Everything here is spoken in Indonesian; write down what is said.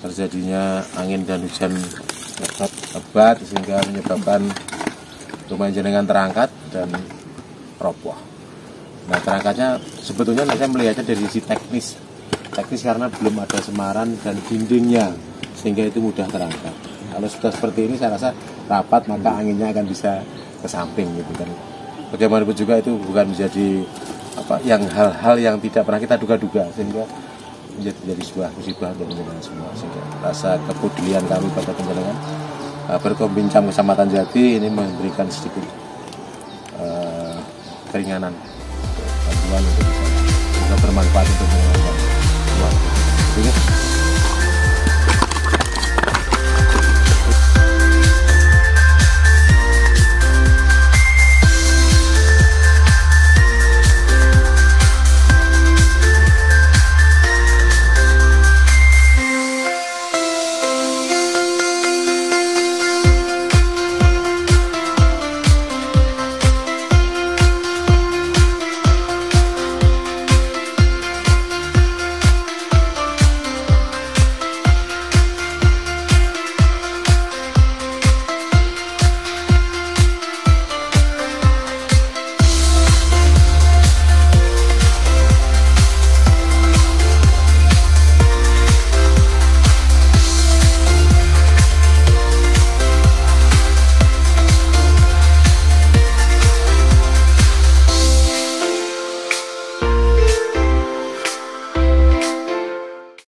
terjadinya angin dan hujan lebat sehingga menyebabkan rumah jenengan terangkat dan roboh. Nah, terangkatnya sebetulnya saya melihatnya dari sisi teknis karena belum ada semaran dan dindingnya sehingga itu mudah terangkat. Kalau sudah seperti ini saya rasa rapat maka anginnya akan bisa ke samping gitu kan. Bagaimanapun juga itu bukan menjadi hal-hal yang tidak pernah kita duga-duga sehingga menjadi sebuah musibah untuk penjenengan semua. Sehingga rasa kepedulian kami pada penjenengan Berkobincam Kecamatan Jati ini memberikan sedikit keringanan bantuan untuk bisa bermanfaat untuk penjenengan semua.